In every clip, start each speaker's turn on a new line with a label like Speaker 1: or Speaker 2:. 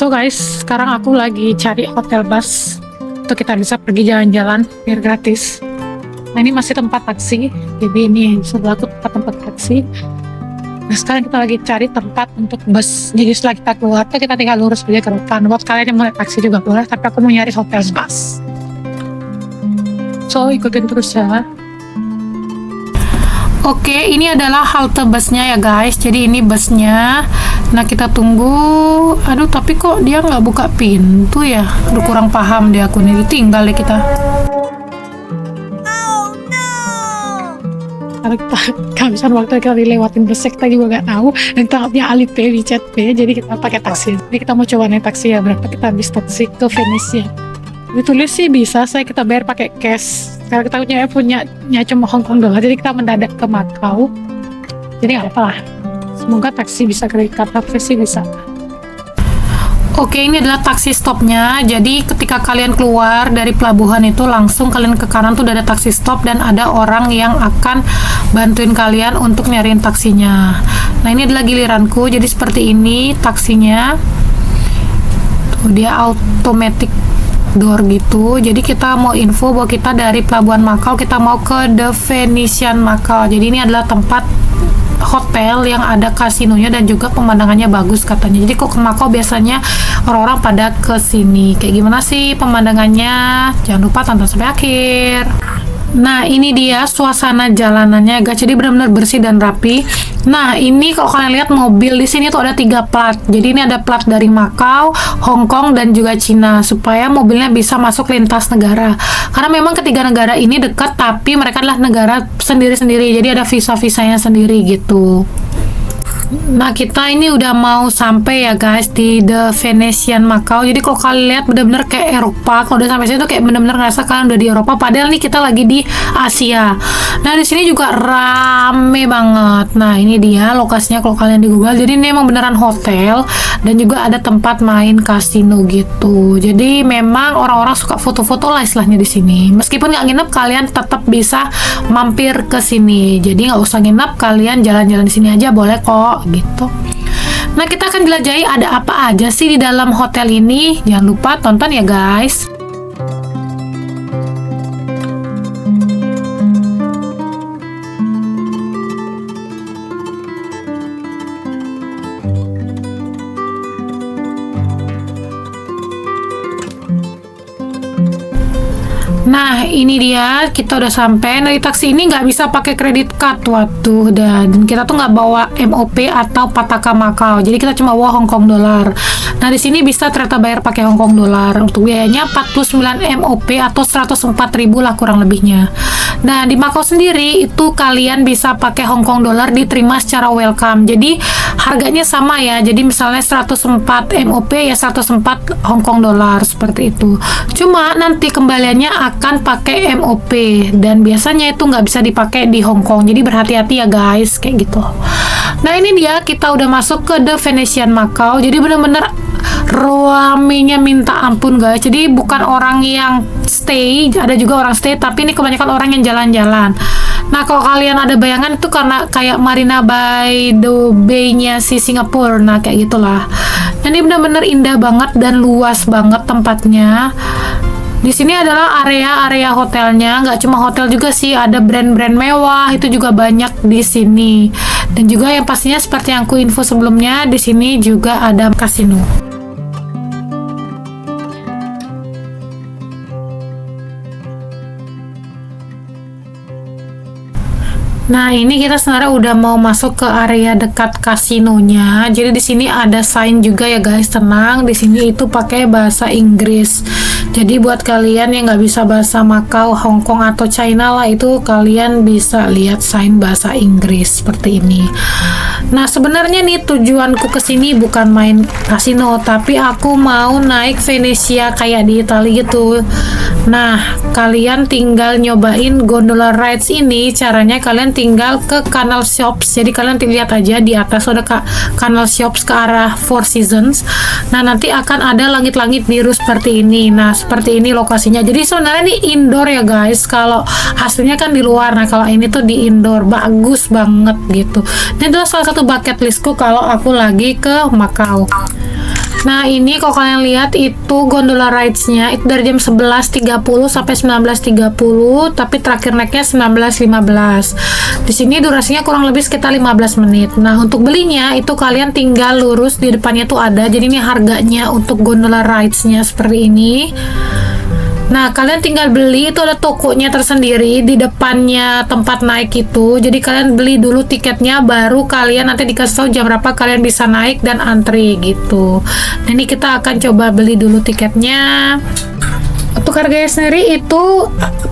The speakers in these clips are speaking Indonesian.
Speaker 1: So guys, sekarang aku lagi cari hotel bus untuk kita bisa pergi jalan-jalan biar gratis. Nah ini masih tempat taksi, jadi ini sebelah aku tempat taksi. Nah sekarang kita lagi cari tempat untuk bus. Jadi setelah kita keluar tuh kita tinggal lurus aja ke depan. Buat kalian yang mau naik taksi juga boleh, tapi aku mau nyari hotel bus. So ikutin terus ya. Oke, ini adalah halte busnya ya guys. Jadi ini busnya. Nah kita tunggu. Aduh tapi kok dia nggak buka pintu ya? Aduh kurang paham deh aku nih. Ditinggal deh kita. Karena kita kehabisan waktu kali lewatin bus, kita juga nggak tahu. Dan kita nggak punya Alipay, WeChat Pay. Jadi kita pakai taksi. Jadi kita mau coba naik taksi ya. Berapa kita habis taksi ke Venesia? Ditulis sih bisa. Kita bayar pakai cash. Karena kita punya cuma Hongkong dollar, jadi kita mendadak ke Macau. Jadi nggak apa-apa lah. Semoga taksi bisa kredit card, tapi sih bisa. Oke, ini adalah taksi stopnya. Jadi ketika kalian keluar dari pelabuhan itu langsung kalian ke kanan tuh udah ada taksi stop dan ada orang yang akan bantuin kalian untuk nyariin taksinya. Nah ini adalah giliranku. Jadi seperti ini taksinya. Tuh, dia automatic door gitu. Jadi kita mau info bahwa kita dari pelabuhan Macau kita mau ke The Venetian Macau. Jadi ini adalah tempat hotel yang ada kasinonya dan juga pemandangannya bagus katanya. Jadi kok ke Macau biasanya orang-orang pada ke sini. Kayak gimana sih pemandangannya? Jangan lupa tonton sampai akhir. Nah ini dia suasana jalanannya guys, jadi benar-benar bersih dan rapi. Nah ini kalau kalian lihat mobil di sini tuh ada 3 plat. Jadi ini ada plat dari Macau, Hong Kong dan juga Cina supaya mobilnya bisa masuk lintas negara. Karena memang ketiga negara ini dekat tapi mereka adalah negara sendiri-sendiri. Jadi ada visa-visanya sendiri gitu. Nah kita ini udah mau sampai ya guys di The Venetian Macau. Jadi kalau kalian lihat benar-benar kayak Eropa. Kalau udah sampai sini tuh kayak benar-benar ngerasa kalian udah di Eropa. Padahal nih kita lagi di Asia. Nah di sini juga rame banget. Nah ini dia lokasinya kalau kalian di Google. Jadi ini emang beneran hotel dan juga ada tempat main kasino gitu. Jadi memang orang-orang suka foto-foto lah istilahnya di sini. Meskipun nggak nginep kalian tetap bisa mampir ke sini. Jadi nggak usah nginep, kalian jalan-jalan di sini aja boleh kok gitu. Nah kita akan jelajahi ada apa aja sih di dalam hotel ini. Jangan lupa tonton ya guys. Nah ini dia, kita udah sampai. Nah di taksi ini nggak bisa pakai kredit card, waduh, dan kita tuh nggak bawa MOP atau Pataka Macau, jadi kita cuma bawa Hongkong dollar. Nah di sini bisa ternyata bayar pakai Hongkong dollar. Untuk biayanya 49 MOP atau 104.000 lah kurang lebihnya. Nah di Macau sendiri itu kalian bisa pakai Hongkong dollar, diterima secara welcome. Jadi harganya sama ya. Jadi misalnya 104 MOP ya 104 Hongkong dollar seperti itu. Cuma nanti kembaliannya akan pakai MOP dan biasanya itu nggak bisa dipakai di Hong Kong, jadi berhati-hati ya guys kayak gitu. Nah ini dia, kita udah masuk ke The Venetian Macau. Jadi bener-bener ramenya minta ampun guys. Jadi bukan orang yang stay, ada juga orang stay, tapi ini kebanyakan orang yang jalan-jalan. Nah kalau kalian ada bayangan itu karena kayak Marina by the Bay-nya si Singapura. Nah kayak gitulah. Ini bener-bener indah banget dan luas banget tempatnya. Di sini adalah area-area hotelnya, nggak cuma hotel juga sih, ada brand-brand mewah itu juga banyak di sini. Dan juga yang pastinya seperti yang aku info sebelumnya, di sini juga ada kasino. Nah, ini kita sebenarnya udah mau masuk ke area dekat kasinonya. Jadi di sini ada sign juga ya guys, tenang. Di sini itu pakai bahasa Inggris. Jadi buat kalian yang nggak bisa bahasa Macau, Hong Kong atau China lah, itu kalian bisa lihat sign bahasa Inggris seperti ini. Nah, sebenarnya nih tujuanku kesini bukan main kasino, tapi aku mau naik Venesia kayak di Italia gitu. Nah, kalian tinggal nyobain gondola rides ini. Caranya kalian tinggal ke Canal Shops. Jadi kalian lihat aja di atas ada Canal Shops ke arah Four Seasons. Nah, nanti akan ada langit-langit biru seperti ini. Nah, seperti ini lokasinya. Jadi sebenarnya ini indoor ya guys. Kalau hasilnya kan di luar. Nah, kalau ini tuh di indoor, bagus banget gitu. Ini adalah salah satu bucket listku kalau aku lagi ke Macau. Nah ini kalau kalian lihat itu gondola rides-nya itu dari jam 11.30 sampai 19.30, tapi terakhir naiknya 19.15. Di sini durasinya kurang lebih sekitar 15 menit. Nah untuk belinya itu kalian tinggal lurus di depannya tuh ada. Jadi ini harganya untuk gondola rides-nya seperti ini. Nah, kalian tinggal beli, itu ada tokonya tersendiri di depannya tempat naik itu. Jadi kalian beli dulu tiketnya, baru kalian nanti dikasih tahu jam berapa kalian bisa naik dan antri gitu. Nah, ini kita akan coba beli dulu tiketnya. Untuk harganya sendiri itu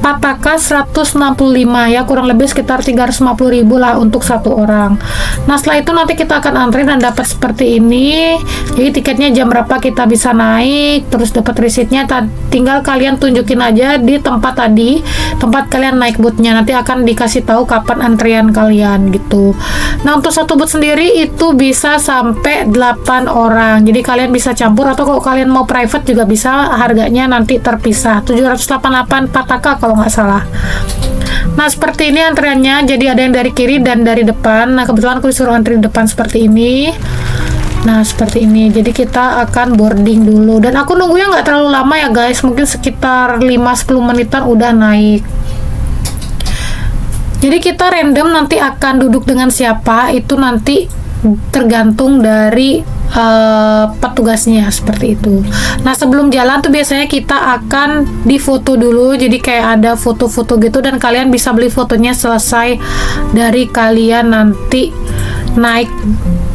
Speaker 1: pataka 165 ya, kurang lebih sekitar 350.000 lah untuk satu orang. Nah setelah itu nanti kita akan antri dan dapat seperti ini. Jadi tiketnya jam berapa kita bisa naik, terus dapat resitnya. Tinggal kalian tunjukin aja di tempat tadi, tempat kalian naik boothnya, nanti akan dikasih tahu kapan antrian kalian gitu. Nah untuk satu booth sendiri itu bisa sampai 8 orang, jadi kalian bisa campur, atau kalau kalian mau private juga bisa, harganya nanti terpisah. 788 pataka kalau nggak salah. Nah seperti ini antriannya, jadi ada yang dari kiri dan dari depan. Nah kebetulan aku disuruh antri di depan seperti ini. Nah seperti ini, jadi kita akan boarding dulu, dan aku nunggunya nggak terlalu lama ya guys, mungkin sekitar 5-10 menitan udah naik. Jadi kita random nanti akan duduk dengan siapa, itu nanti tergantung dari petugasnya seperti itu. Nah sebelum jalan tuh biasanya kita akan difoto dulu, jadi kayak ada foto-foto gitu, dan kalian bisa beli fotonya selesai dari kalian nanti naik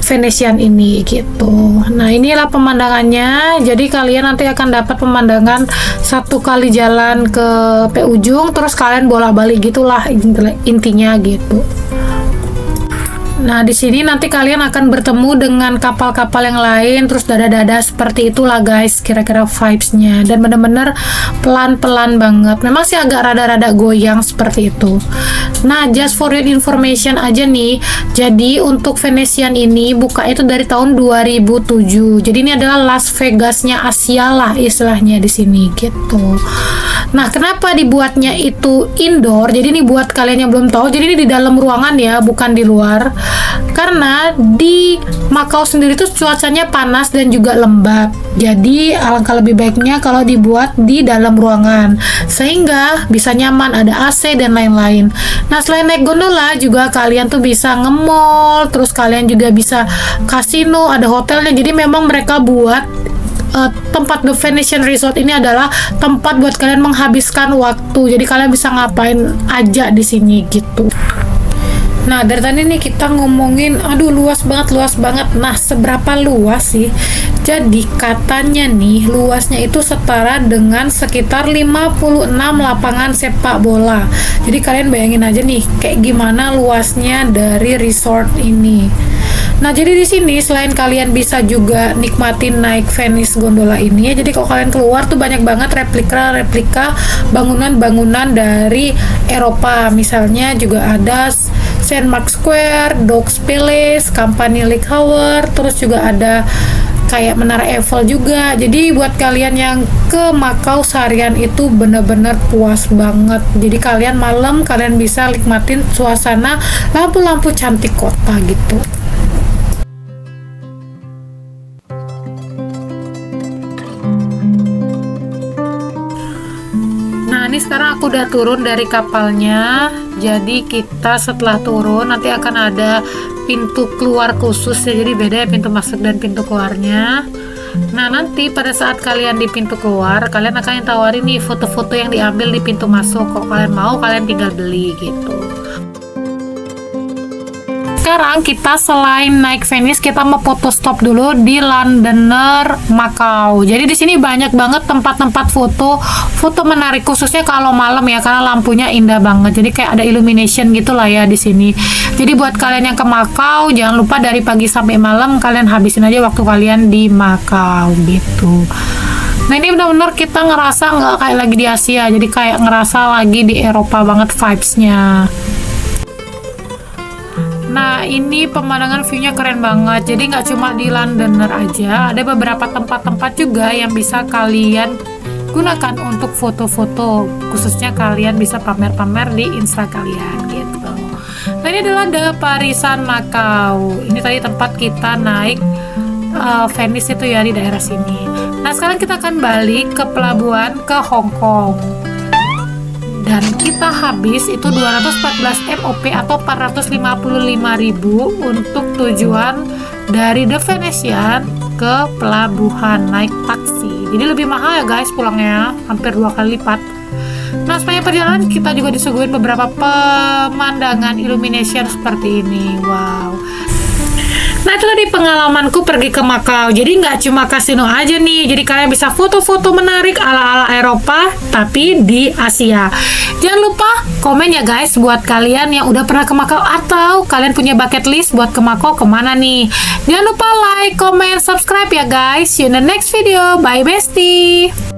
Speaker 1: Venetian ini gitu. Nah inilah pemandangannya, jadi kalian nanti akan dapat pemandangan satu kali jalan ke ujung, terus kalian bolak-balik gitulah intinya gitu. Nah, di sini nanti kalian akan bertemu dengan kapal-kapal yang lain, terus dada-dada seperti itulah guys, kira-kira vibes-nya, dan bener-bener pelan-pelan banget. Memang sih agak rada-rada goyang seperti itu. Nah, just for your information aja nih, jadi untuk Venetian ini buka itu dari tahun 2007. Jadi ini adalah Las Vegas-nya Asia lah istilahnya di sini gitu. Nah, kenapa dibuatnya itu indoor? Jadi ini buat kalian yang belum tahu, jadi ini di dalam ruangan ya, bukan di luar. Karena di Makau sendiri tuh cuacanya panas dan juga lembab. Jadi alangkah lebih baiknya kalau dibuat di dalam ruangan, sehingga bisa nyaman, ada AC dan lain-lain. Nah, selain naik gondola juga kalian tuh bisa nge-mall, terus kalian juga bisa kasino, ada hotelnya. Jadi memang mereka buat tempat The Venetian Resort ini adalah tempat buat kalian menghabiskan waktu. Jadi kalian bisa ngapain aja di sini gitu. Nah, dari tadi nih kita ngomongin, aduh luas banget. Nah, seberapa luas sih? Jadi katanya nih, luasnya itu setara dengan sekitar 56 lapangan sepak bola. Jadi kalian bayangin aja nih, kayak gimana luasnya dari resort ini. Nah, jadi di sini selain kalian bisa juga nikmatin naik Venice gondola ini, jadi kalau kalian keluar tuh banyak banget replika bangunan-bangunan dari Eropa. Misalnya juga ada Saint Mark Square, Dogs Palace, Campanile Tower, terus juga ada kayak Menara Eiffel juga. Jadi buat kalian yang ke Makau seharian itu bener-bener puas banget. Jadi kalian malam kalian bisa nikmatin suasana lampu-lampu cantik kota gitu. Ini sekarang aku udah turun dari kapalnya. Jadi kita setelah turun nanti akan ada pintu keluar khusus ya, jadi beda ya pintu masuk dan pintu keluarnya. Nah nanti pada saat kalian di pintu keluar, kalian akan ditawarin nih foto-foto yang diambil di pintu masuk. Kalau kalian mau, kalian tinggal beli gitu. Sekarang kita selain naik Venice, kita mau foto stop dulu di Londoner Makau. Jadi di sini banyak banget tempat-tempat foto menarik, khususnya kalau malam ya, karena lampunya indah banget. Jadi kayak ada illumination gitulah ya di sini. Jadi buat kalian yang ke Makau, jangan lupa dari pagi sampai malam kalian habisin aja waktu kalian di Makau gitu. Nah ini benar-benar kita ngerasa nggak kayak lagi di Asia, jadi kayak ngerasa lagi di Eropa banget vibes-nya. Nah ini pemandangan view-nya keren banget. Jadi nggak cuma di Londoner aja, ada beberapa tempat-tempat juga yang bisa kalian gunakan untuk foto-foto. Khususnya kalian bisa pamer-pamer di Insta kalian gitu. Nah ini adalah The Parisan Makau. Ini tadi tempat kita naik Venice itu ya, di daerah sini. Nah sekarang kita akan balik ke pelabuhan ke Hong Kong. Dan kita habis itu 214 MOP atau 455.000 untuk tujuan dari The Venetian ke pelabuhan naik taksi. Jadi lebih mahal ya guys pulangnya, hampir 2 kali lipat. Nah sepanjang perjalanan kita juga disuguhin beberapa pemandangan illumination seperti ini. Wow. Nah itu tadi pengalamanku pergi ke Macau. Jadi nggak cuma kasino aja nih, jadi kalian bisa foto-foto menarik ala-ala Eropa tapi di Asia. Jangan lupa komen ya guys buat kalian yang udah pernah ke Macau atau kalian punya bucket list buat ke Macau kemana nih. Jangan lupa like, comment, subscribe ya guys. See you in the next video. Bye bestie.